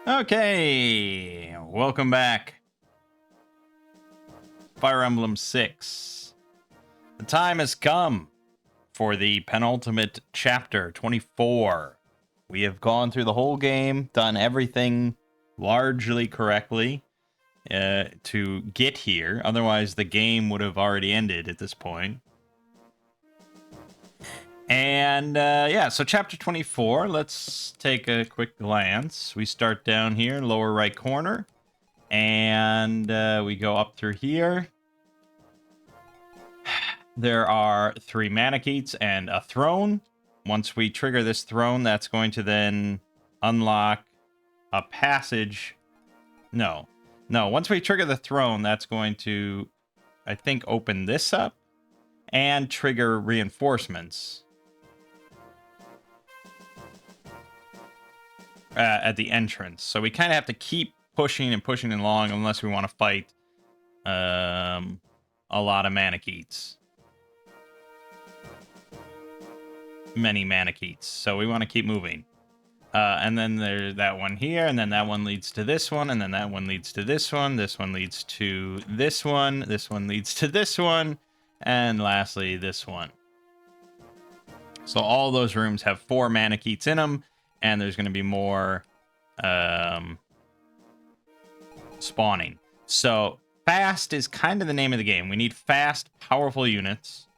Okay, welcome back. Fire Emblem 6. The time has come for the penultimate chapter, 24. We have gone through the whole game, done everything largely correctly to get here. Otherwise, the game would have already ended at this point. And yeah, so chapter 24, let's take a quick glance. We start down here, lower right corner. And we go up through here. There are 3 Manicheets and a throne. Once we trigger this throne, that's going to then unlock a passage. No. Once we trigger the throne, that's going to, I think, open this up and trigger reinforcements at the entrance. So we kind of have to keep pushing and pushing along unless we want to fight a lot of Manicheets. Many Manicheets. So we want to keep moving. And then there's that one here, and then that one leads to this one, and then that one leads to this one. This one leads to this one. This one leads to this one. And lastly, this one. So all those rooms have 4 Manicheets in them, and there's going to be more spawning. So fast is kind of the name of the game. We need fast, powerful units.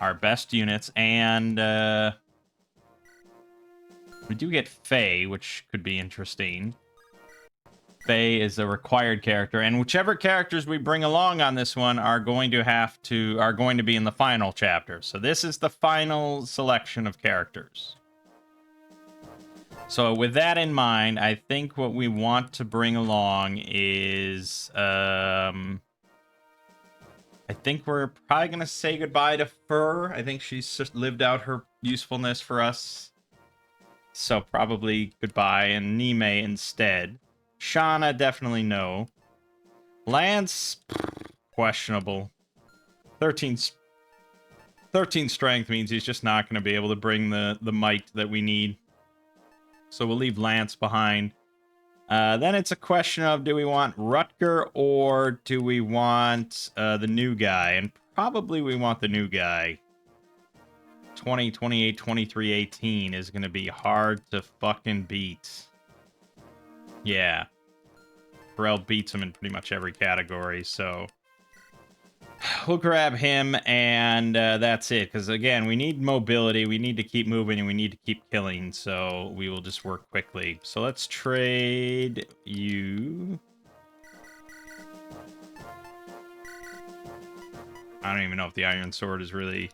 Our best units, and we do get Faye, which could be interesting. Faye is a required character, and whichever characters we bring along on this one are going to be in the final chapter. So this is the final selection of characters. So with that in mind, I think what we want to bring along is I think we're probably going to say goodbye to Fur. I think she's just lived out her usefulness for us. So probably goodbye, and Nime instead. Shauna, definitely no. Lance, questionable. 13 strength means he's just not going to be able to bring the might that we need. So we'll leave Lance behind. Then it's a question of, do we want Rutger or do we want the new guy? And probably we want the new guy. 20, 28, 23, 18 is going to be hard to fucking beat. Yeah. Pharrell beats him in pretty much every category, so we'll grab him, and that's it. Because, again, we need mobility, we need to keep moving, and we need to keep killing, so we will just work quickly. So let's trade you. I don't even know if the Iron Sword is really...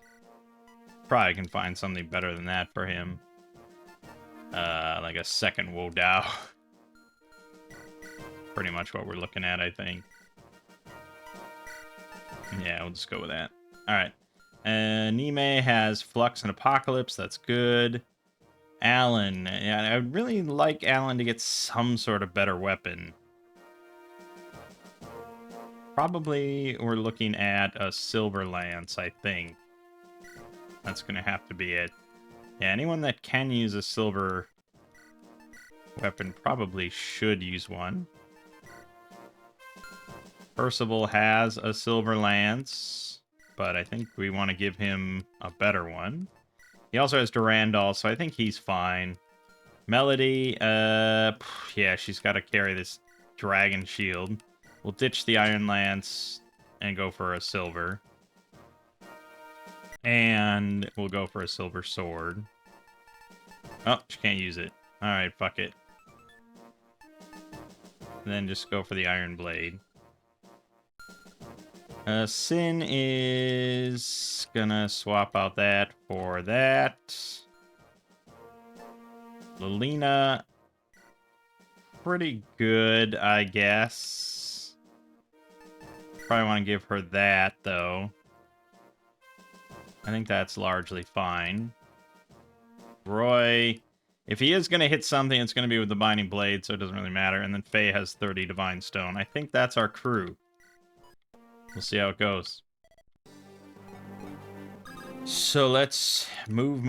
Probably can find something better than that for him. Like a second Wo Dao. Pretty much what we're looking at, I think. Yeah, we'll just go with that. Alright. Nime has Flux and Apocalypse. That's good. Alan. Yeah, I would really like Alan to get some sort of better weapon. Probably we're looking at a Silver Lance, I think. That's going to have to be it. Yeah, anyone that can use a silver weapon probably should use one. Percival has a silver lance, but I think we want to give him a better one. He also has Durandal, so I think he's fine. Melody, yeah, she's got to carry this dragon shield. We'll ditch the iron lance and go for a silver. And we'll go for a silver sword. Oh, she can't use it. Alright, fuck it. And then just go for the iron blade. Sin is gonna swap out that for that. Lilina, pretty good, I guess. Probably want to give her that, though. I think that's largely fine. Roy, if he is going to hit something, it's going to be with the Binding Blade, so it doesn't really matter. And then Faye has 30 Divine Stone. I think that's our crew. We'll see how it goes. So let's move.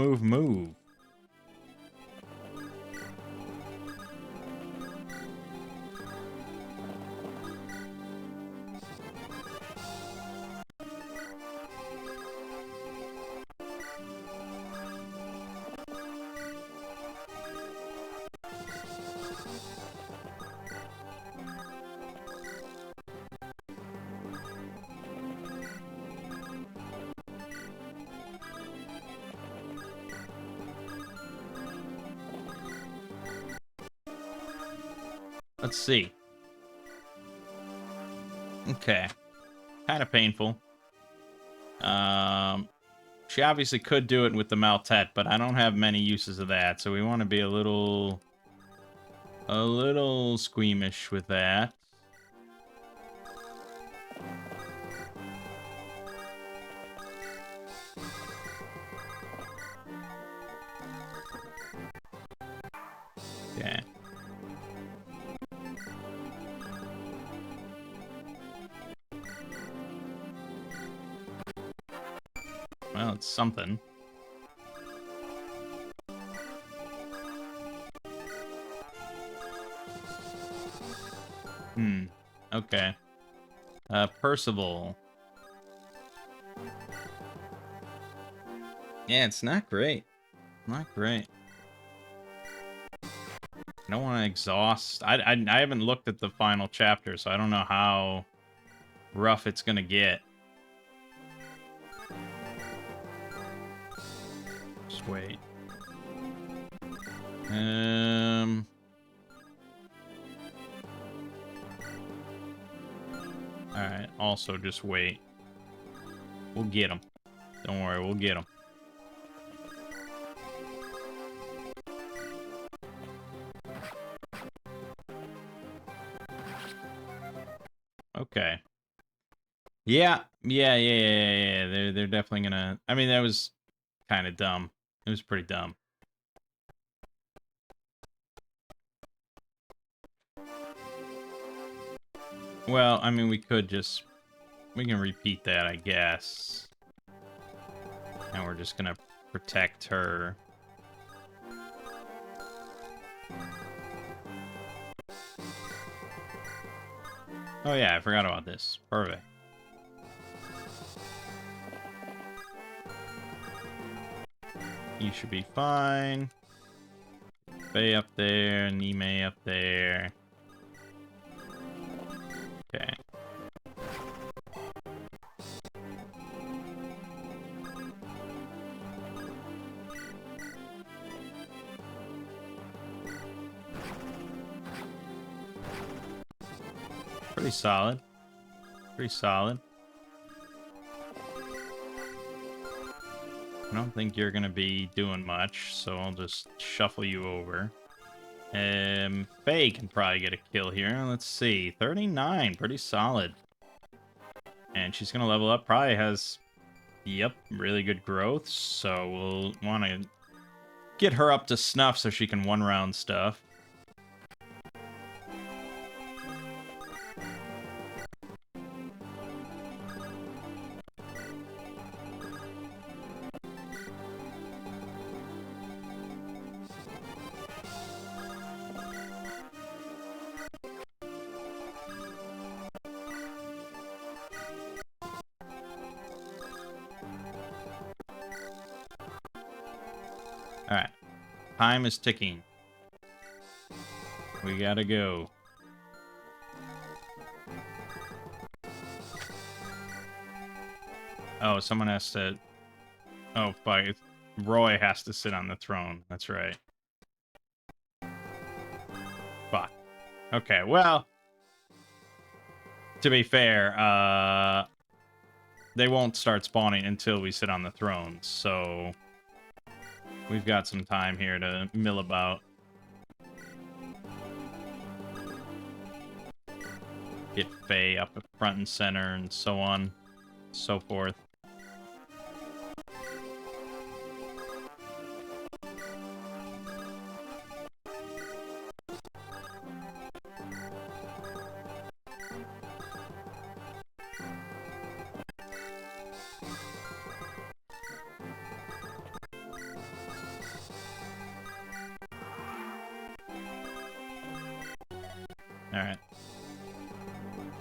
Let's see. Okay. Kind of painful. She obviously could do it with the Maltet, but I don't have many uses of that, so we want to be a little squeamish with that. Okay. Well, it's something. Okay. Percival. Yeah, it's not great. Not great. I don't want to exhaust. I haven't looked at the final chapter, so I don't know how rough it's gonna get. Just wait. Alright, also just wait. We'll get him. Don't worry, we'll get him. Okay. Yeah. They're definitely gonna... I mean, that was kind of dumb. It was pretty dumb. Well, I mean, we could just... We can repeat that, I guess. And we're just gonna protect her. Oh yeah, I forgot about this. Perfect. You should be fine. Faye up there, Nime up there. Okay. Pretty solid. Pretty solid. I don't think you're gonna be doing much, so I'll just shuffle you over. Faye can probably get a kill here. Let's see. 39, pretty solid. And she's gonna level up. Probably has, yep, really good growth. So we'll want to get her up to snuff so she can one-round stuff. Alright. Time is ticking. We gotta go. Oh, someone has to... Oh, fuck. Roy has to sit on the throne. That's right. Fuck. Okay, well... To be fair, they won't start spawning until we sit on the thrones, so... We've got some time here to mill about. Get Faye up at front and center and so on, so forth. Alright.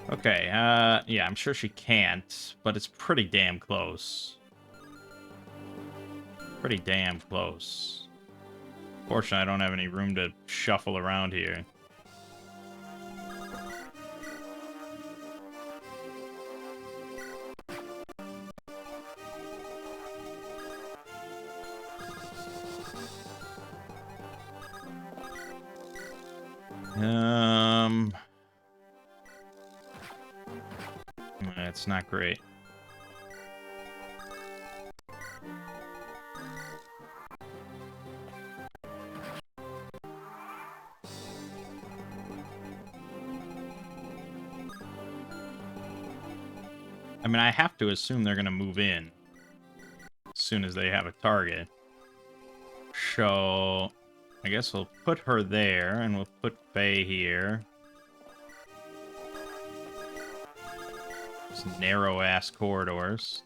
Okay, yeah, I'm sure she can't, but it's pretty damn close. Pretty damn close. Fortunately, I don't have any room to shuffle around here. It's not great. I mean, I have to assume they're going to move in as soon as they have a target. So, I guess we'll put her there, and we'll put Faye here. Some narrow-ass corridors.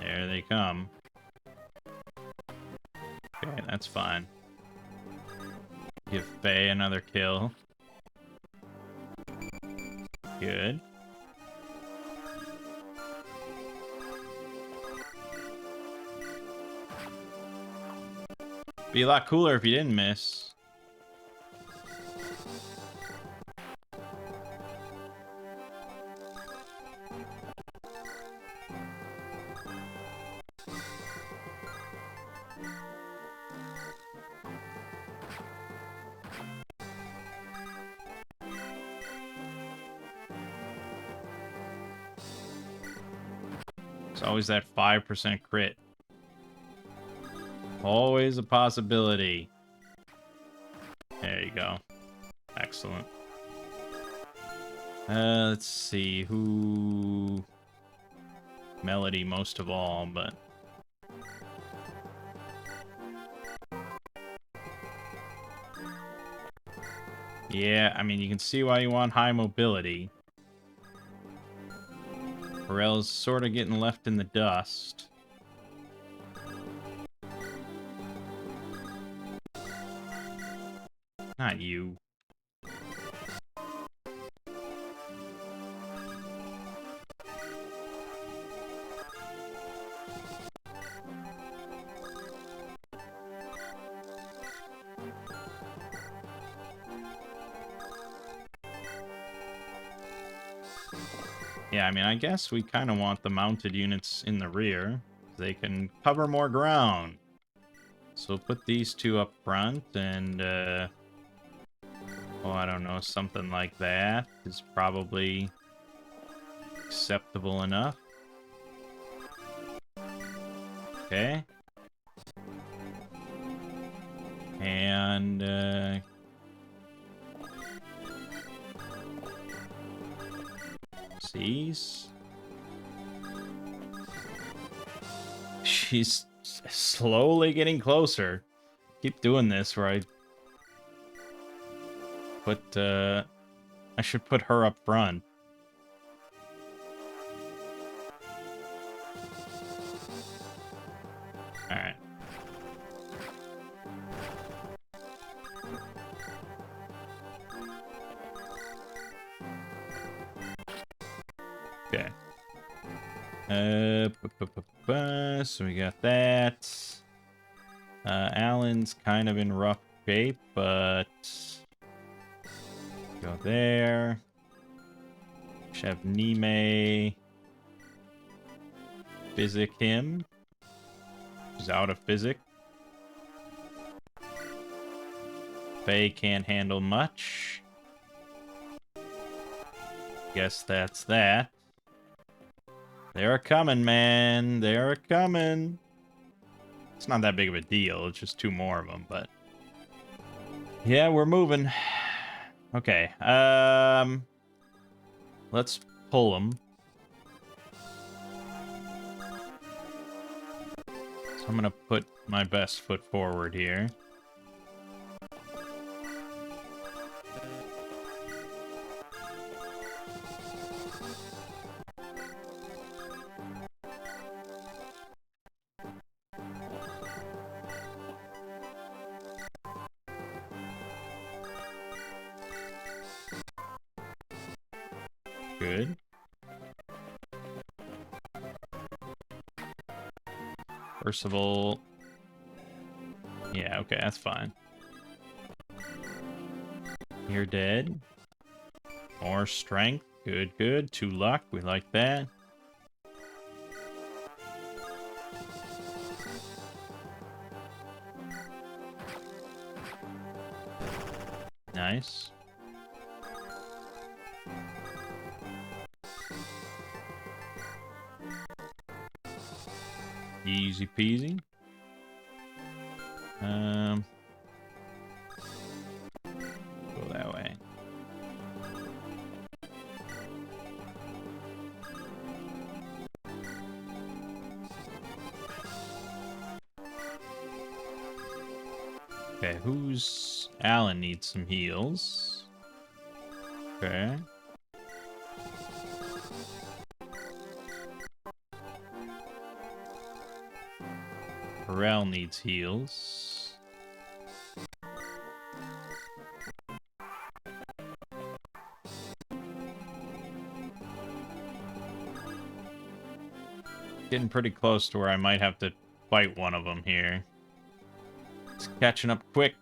There they come. Okay, that's fine. Give Faye another kill. Good. Be a lot cooler if you didn't miss. It's always that 5% crit. Always a possibility. There you go. Excellent. Let's see who... Melody most of all, but... Yeah, I mean, you can see why you want high mobility. Pharrell's sort of getting left in the dust. Not you. Yeah, I mean, I guess we kind of want the mounted units in the rear. They can cover more ground. So put these two up front and, oh, I don't know, something like that is probably acceptable enough. Okay. And, Cease. She's slowly getting closer. Keep doing this where I put, I should put her up front. Alright. Okay. So we got that. Alan's kind of in rough shape, but go there. Should have Nime physic him. He's out of physic. Faye can't handle much. Guess that's that. They're coming, man. They're coming. It's not that big of a deal. It's just two more of them, but... Yeah, we're moving. Okay, let's pull them. So I'm gonna put my best foot forward here. Good. Percival. Yeah, okay, that's fine. You're dead. More strength. Good, good. 2 luck. We like that. Nice. Easy peasy. Go that way. Okay, who's... Alan needs some heals. Okay. Pharrell needs heals. Getting pretty close to where I might have to fight one of them here. It's catching up quick.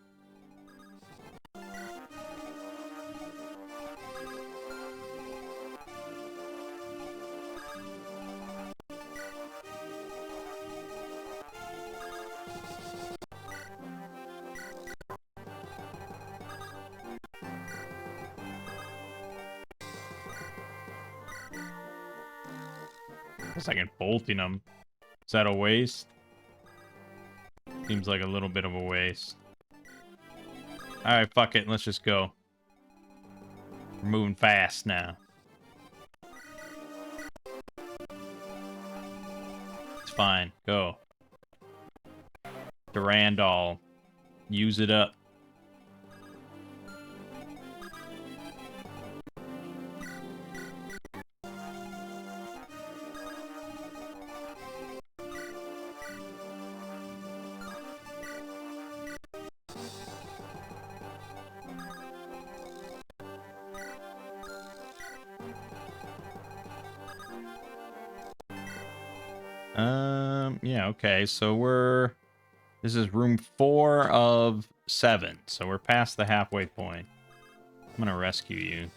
It's like bolting them. Is that a waste? Seems like a little bit of a waste. Alright, fuck it. Let's just go. We're moving fast now. It's fine. Go. Durandal. Use it up. Yeah, okay, so this is room 4 of 7, so we're past the halfway point. I'm gonna rescue you.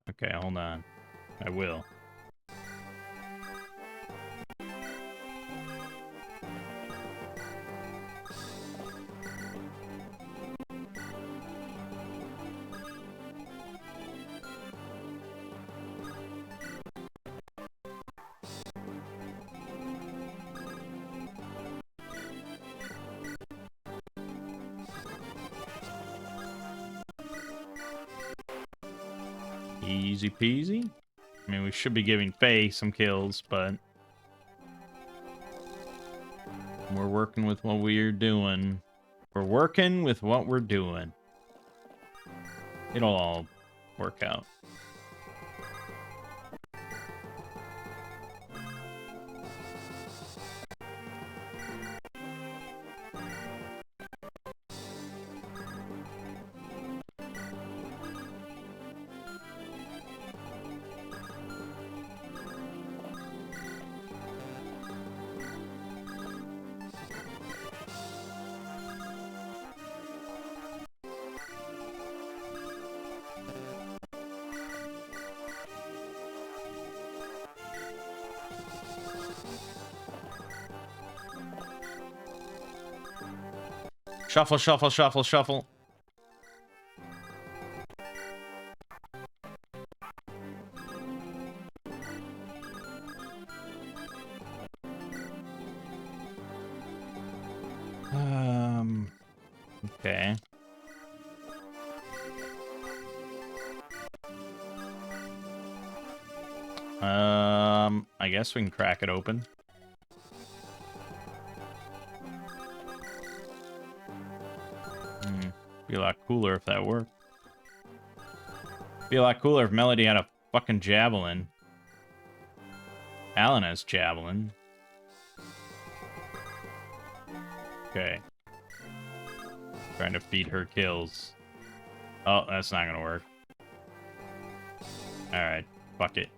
Okay, hold on. I will. Easy peasy. I mean, we should be giving Faye some kills, but we're working with what we're doing. We're working with what we're doing. It'll all work out. Shuffle, shuffle, shuffle, shuffle. Okay. I guess we can crack it open. Be a lot cooler if that worked. Be a lot cooler if Melody had a fucking javelin. Alan has javelin. Okay. Trying to feed her kills. Oh, that's not gonna work. Alright, fuck it.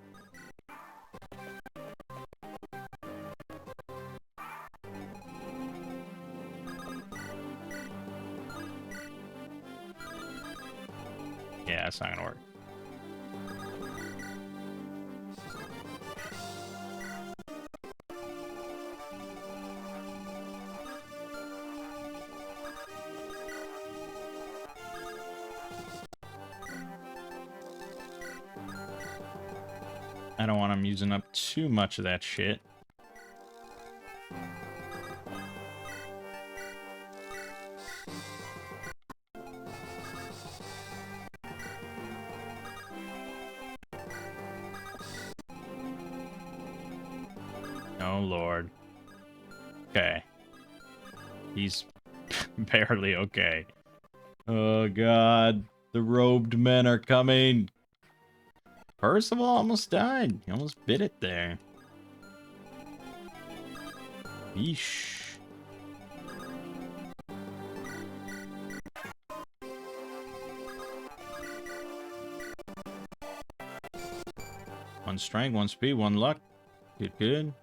Yeah, that's not gonna work. I don't want him using up too much of that shit. Oh, Lord. Okay. He's barely okay. Oh, God. The robed men are coming. Percival almost died. He almost bit it there. Yeesh. One strength, one speed, one luck. Good, good.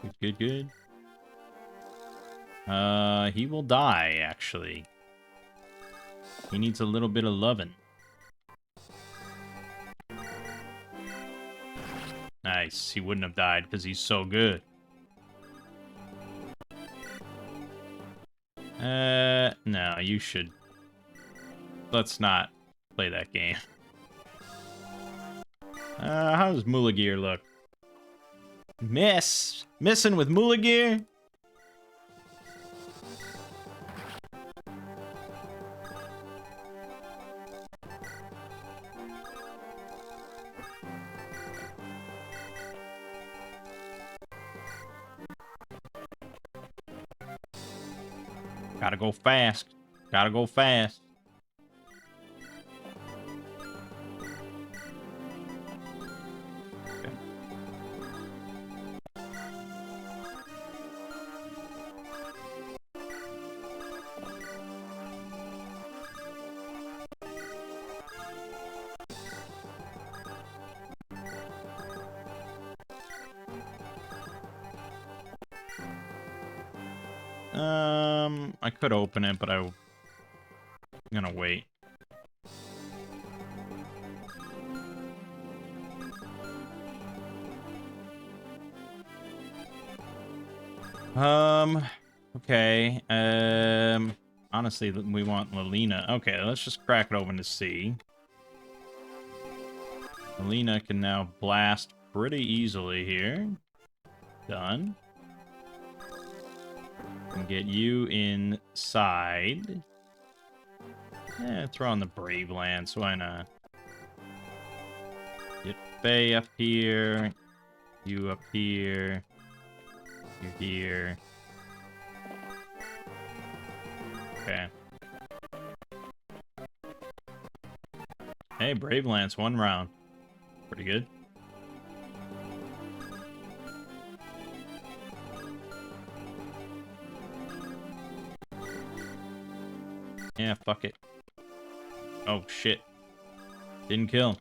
Good, good, good. He will die, actually. He needs a little bit of loving. Nice. He wouldn't have died because he's so good. No, you should. Let's not play that game. How does Mulagir look? Missing with Mulagir? Gotta go fast. Gotta go fast. I could open it, but I'm gonna wait. Okay. Honestly, we want Lilina. Okay, let's just crack it open to see. Lilina can now blast pretty easily here. Done. And get you inside. Throw on the Brave Lance. Why not? Get Faye up here. You up here. You're here. Okay. Hey, Brave Lance, 1 round. Pretty good. Yeah, fuck it. Oh, shit. Didn't kill.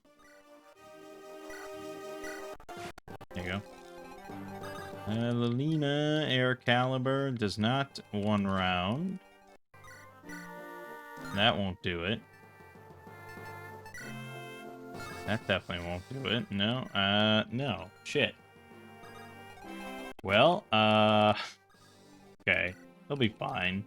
There you go. Lilina, Air Caliber, does not 1 round. That won't do it. That definitely won't do it. No, no. Shit. Well, okay. He'll be fine.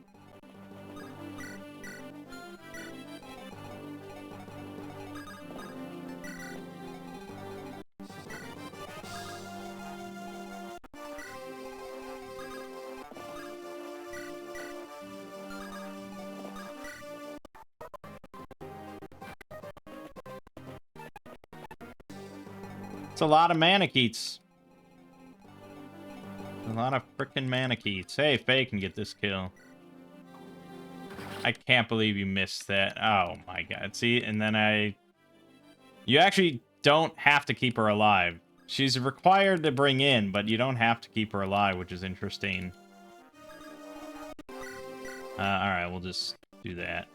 It's a lot of Manikeets. A lot of frickin' Manikeets. Hey, Faye can get this kill. I can't believe you missed that. Oh my god. See, and then you actually don't have to keep her alive. She's required to bring in, but you don't have to keep her alive, which is interesting. Alright, we'll just do that.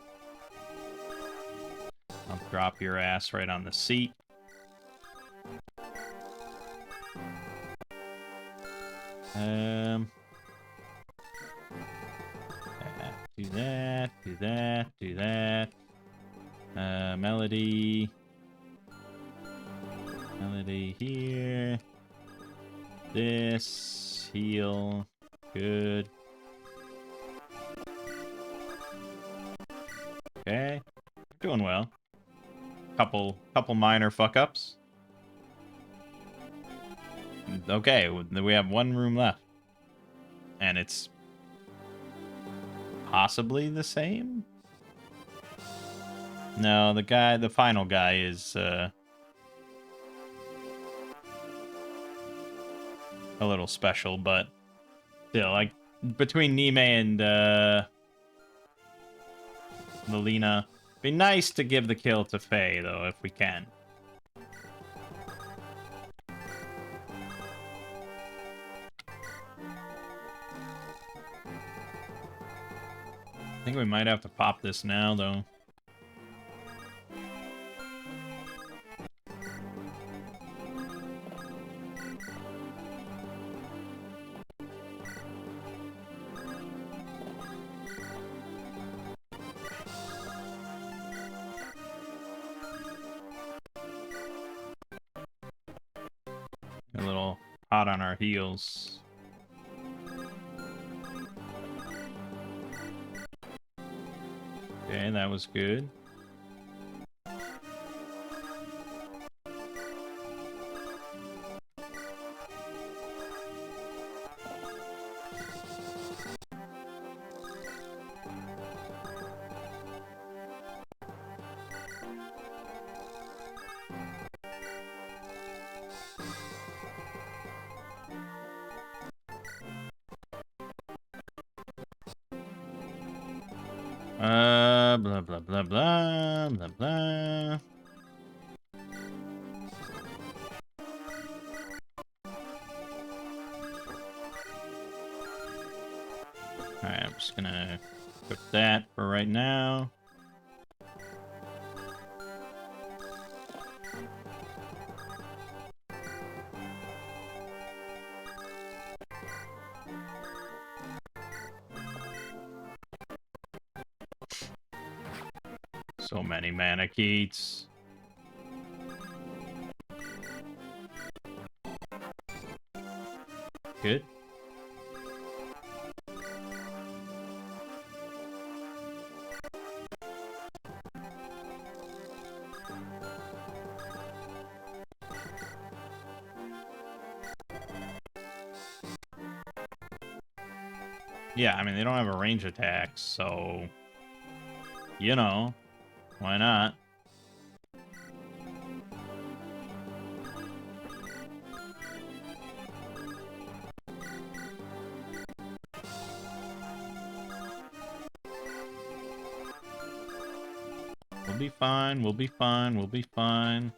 I'll drop your ass right on the seat. Do that, do that, do that. Melody. Melody here. This. Heal. Good. Okay. Doing well. Couple minor fuck-ups. Okay, we have one room left. And it's possibly the same? No, the final guy is a little special, but still, like, between Nime and Melina, be nice to give the kill to Faye, though, if we can. I think we might have to pop this now, though. A little hot on our heels. Okay, that was good. Blah, blah, blah, blah, blah, blah. Alright, I'm just gonna put that for right now. So many Manicheets. Good. Yeah, I mean, they don't have a range attack, so... You know, why not? We'll be fine, we'll be fine, we'll be fine.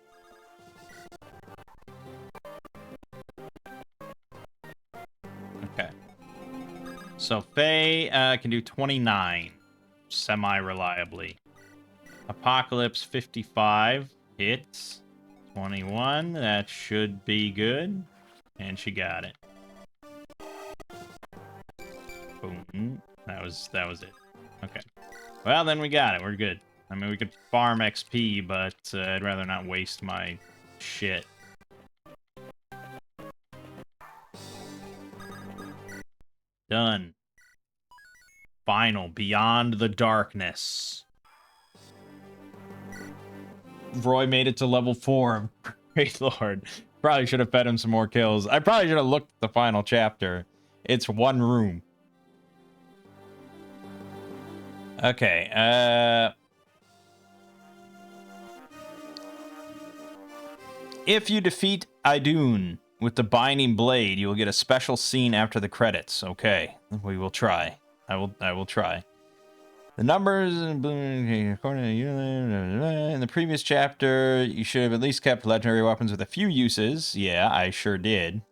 Okay. So Faye can do 29 semi-reliably. Apocalypse 55 hits. 21, that should be good. And she got it. Boom. That was it. Okay. Well, then we got it. We're good. I mean, we could farm XP, but I'd rather not waste my shit. Done. Final. Beyond the Darkness. Roy made it to level 4. Great lord. Probably should have fed him some more kills. I probably should have looked at the final chapter. It's one room. Okay, if you defeat Idun with the Binding Blade, you will get a special scene after the credits. Okay, we will try. I will try. The numbers, according to you, in the previous chapter, you should have at least kept legendary weapons with a few uses. Yeah, I sure did.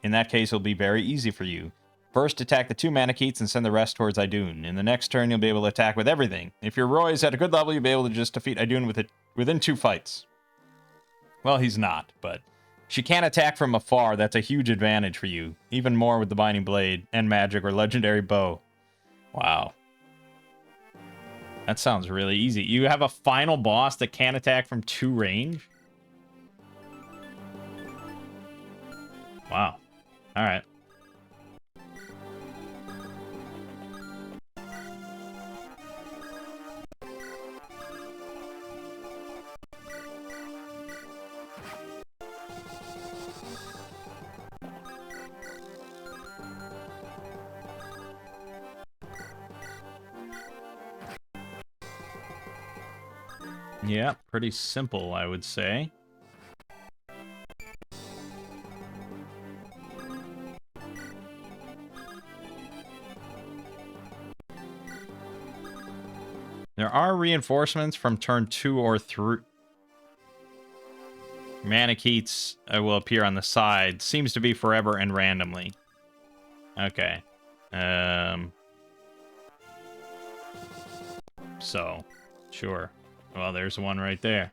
In that case, it'll be very easy for you. First, attack the 2 Manicheets and send the rest towards Idun. In the next turn, you'll be able to attack with everything. If your Roy is at a good level, you'll be able to just defeat Idun within 2 fights. Well, he's not, but she can attack from afar. That's a huge advantage for you. Even more with the Binding Blade and magic or legendary bow. Wow. That sounds really easy. You have a final boss that can attack from 2 range? Wow. Alright. Yeah, pretty simple, I would say. There are reinforcements from turn 2 or 3. Manikeets will appear on the side. Seems to be forever and randomly. Okay. So, sure. Well, there's one right there.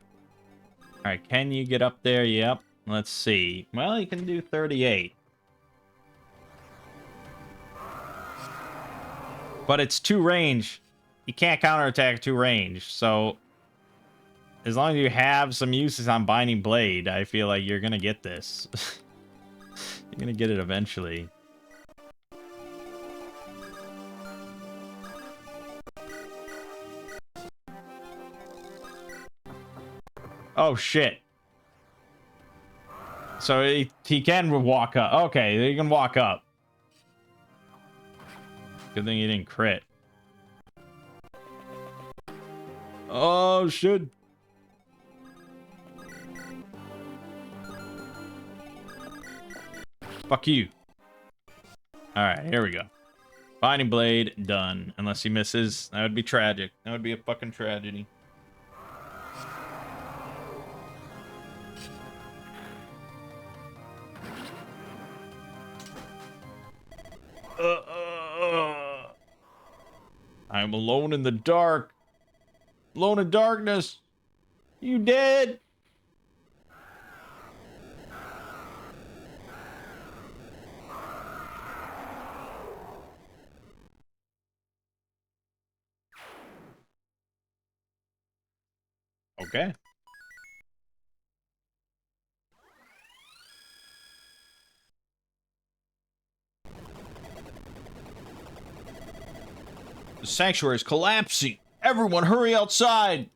Alright, can you get up there? Yep. Let's see. Well, you can do 38. But it's 2 range. You can't counterattack 2 range, so... As long as you have some uses on Binding Blade, I feel like you're gonna get this. You're gonna get it eventually. Oh, shit. So he can walk up. Okay, he can walk up. Good thing he didn't crit. Oh, shit. Fuck you. Alright, here we go. Binding Blade, done. Unless he misses. That would be tragic. That would be a fucking tragedy. I'm alone in the dark. Alone in darkness. You dead? Okay. The sanctuary is collapsing. Everyone hurry outside.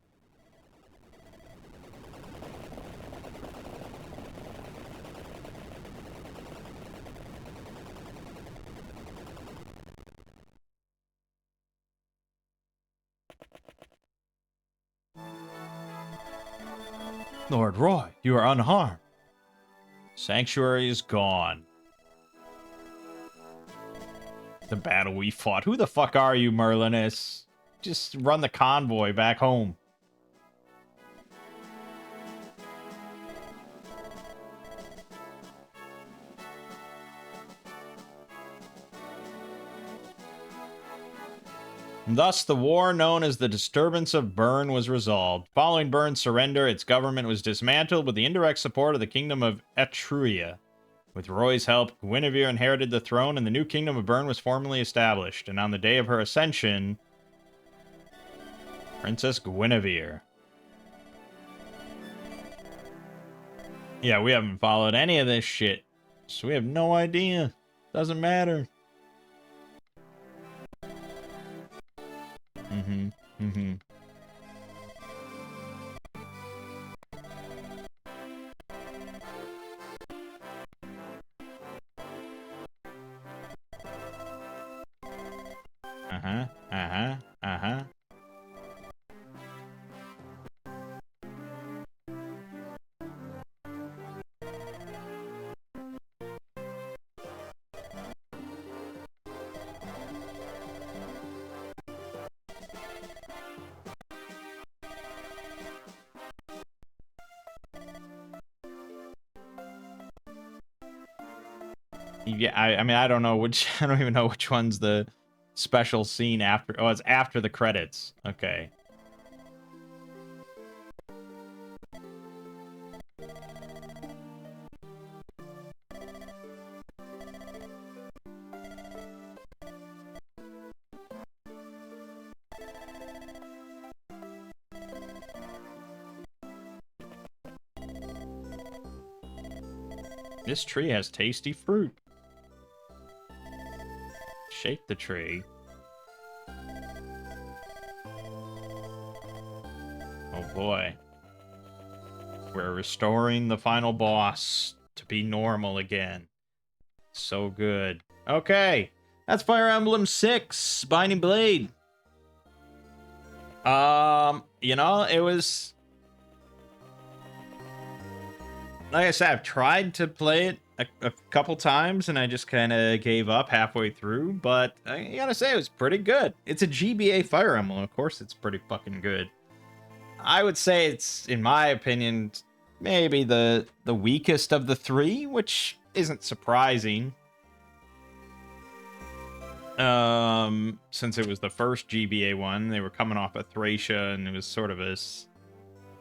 Lord Roy, you are unharmed. Sanctuary is gone. The battle we fought. Who the fuck are you, Merlinus? Just run the convoy back home. Thus, the war known as the Disturbance of Bern was resolved. Following Bern's surrender, its government was dismantled with the indirect support of the Kingdom of Etruria. With Roy's help, Guinevere inherited the throne, and the new Kingdom of Bern was formally established. And on the day of her ascension, Princess Guinevere. Yeah, we haven't followed any of this shit, so we have no idea. Doesn't matter. Mm-hmm. Uh-huh. Yeah, I mean, I don't know which... I don't even know which one's the special scene after... Oh, it's after the credits. Okay. This tree has tasty fruit. Shake the tree. Oh boy. We're restoring the final boss to be normal again. So good. Okay. That's Fire Emblem 6, Binding Blade. You know, it was like I said, I've tried to play it a couple times, and I just kind of gave up halfway through. But I gotta say, it was pretty good. It's a GBA Fire Emblem. Of course, it's pretty fucking good. I would say it's, in my opinion, maybe the weakest of the three, which isn't surprising. Since it was the first GBA one, they were coming off of Thracia, and it was sort of this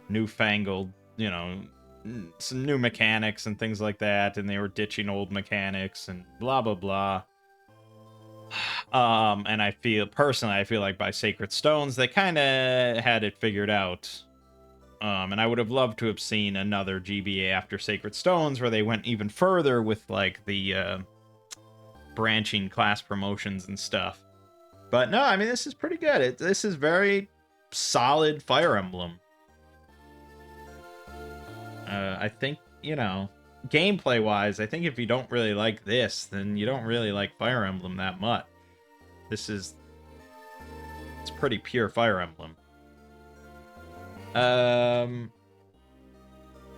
newfangled, you know, some new mechanics and things like that, and they were ditching old mechanics and blah blah blah. And I feel like by Sacred Stones they kind of had it figured out. And I would have loved to have seen another GBA after Sacred Stones where they went even further with like the branching class promotions and stuff. But no, I mean, this is pretty good. This is very solid Fire Emblem. I think, you know, gameplay wise, I think if you don't really like this, then you don't really like Fire Emblem that much. It's pretty pure Fire Emblem.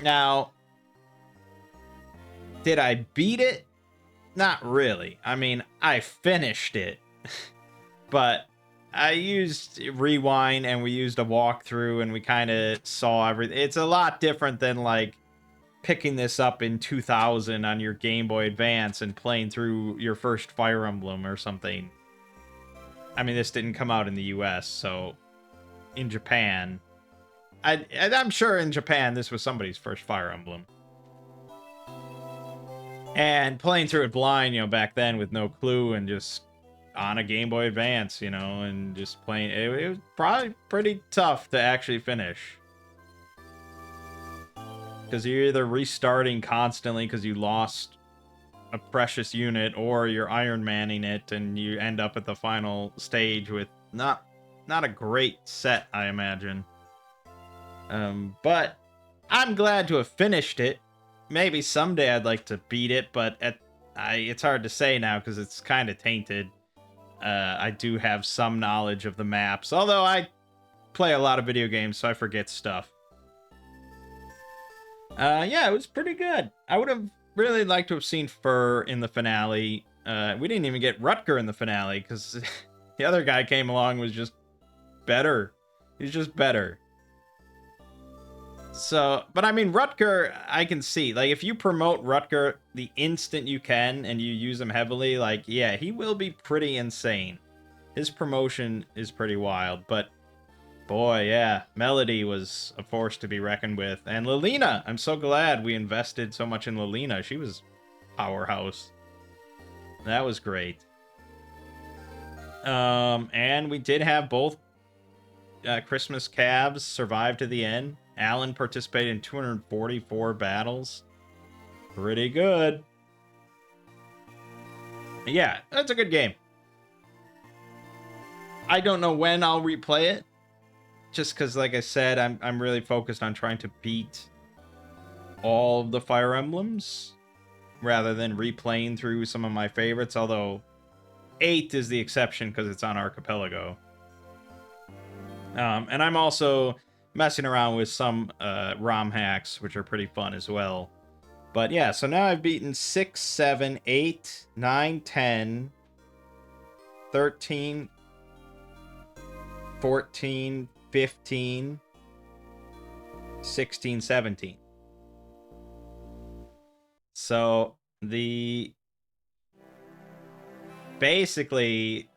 Now, did I beat it? Not really. I mean, I finished it, but I used Rewind and we used a walkthrough and we kind of saw everything. It's a lot different than like picking this up in 2000 on your Game Boy Advance and playing through your first Fire Emblem or something. I mean, this didn't come out in the US, so in Japan, I'm sure in Japan this was somebody's first Fire Emblem. And playing through it blind, you know, back then with no clue and just on a Game Boy Advance, you know, and just playing, it was probably pretty tough to actually finish. Because you're either restarting constantly because you lost a precious unit, or you're Iron Manning it and you end up at the final stage with not a great set, I imagine. But I'm glad to have finished it. Maybe someday I'd like to beat it, but it's hard to say now because it's kind of tainted. I do have some knowledge of the maps, although I play a lot of video games, so I forget stuff. Yeah, it was pretty good. I would have really liked to have seen Fur in the finale. We didn't even get Rutger in the finale because the other guy came along and was just better. He's just better. So, but I mean, Rutger, I can see. Like, if you promote Rutger the instant you can and you use him heavily, like, yeah, he will be pretty insane. His promotion is pretty wild, but boy, yeah, Melody was a force to be reckoned with. And Lilina, I'm so glad we invested so much in Lilina. She was powerhouse. That was great. And we did have both Christmas calves survive to the end. Alan participated in 244 battles. Pretty good. Yeah, that's a good game. I don't know when I'll replay it. Just because, like I said, I'm really focused on trying to beat all of the Fire Emblems rather than replaying through some of my favorites, although 8 is the exception because it's on Archipelago. And I'm also messing around with some ROM hacks, which are pretty fun as well. But yeah, so now I've beaten 6, 7, 8, 9, 10, 13, 14, 15, 16, 17. So basically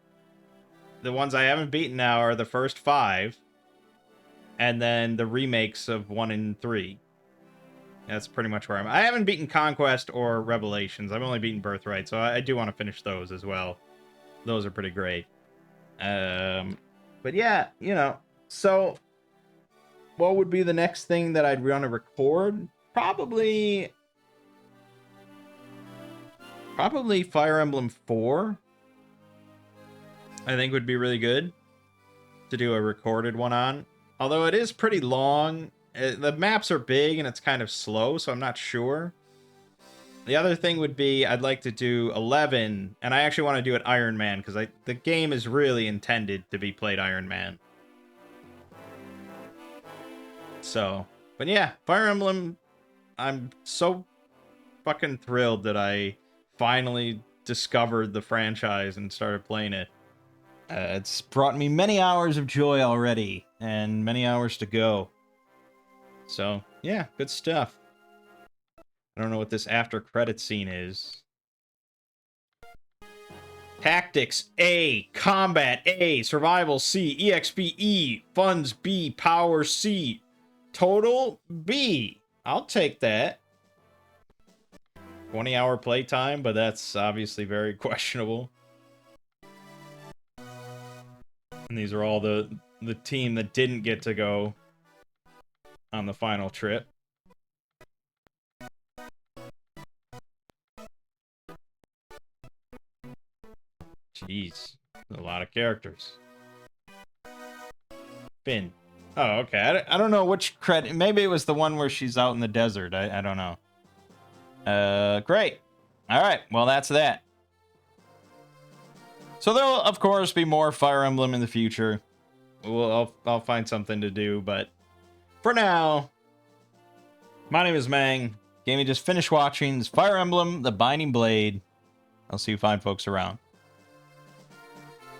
the ones I haven't beaten now are the first 5, and then the remakes of 1 and 3. That's pretty much where I haven't beaten Conquest or Revelations. I've only beaten Birthright, so I do want to finish those as well. Those are pretty great. But yeah, you know, so what would be the next thing that I'd want to record? Probably Fire Emblem 4. I think would be really good to do a recorded one on. Although it is pretty long. The maps are big and it's kind of slow, so I'm not sure. The other thing would be I'd like to do 11, and I actually want to do it Iron Man, because the game is really intended to be played Iron Man. So, but yeah, Fire Emblem I'm so fucking thrilled that I finally discovered the franchise and started playing it. It's brought me many hours of joy already, and many hours to go. So, yeah, good stuff. I don't know what this after credit scene is. Tactics A, Combat A, Survival C, EXP E, Funds B, Power C, Total B. I'll take that. 20-hour playtime, but that's obviously very questionable. And these are all the team that didn't get to go on the final trip. Jeez, a lot of characters. Finn. Oh, okay. I don't know which credit. Maybe it was the one where she's out in the desert. I don't know. Great. All right. Well, that's that. So there'll, of course, be more Fire Emblem in the future. I'll find something to do, but for now, my name is Mangg. Gaming just finished watching Fire Emblem: The Binding Blade. I'll see you fine folks around.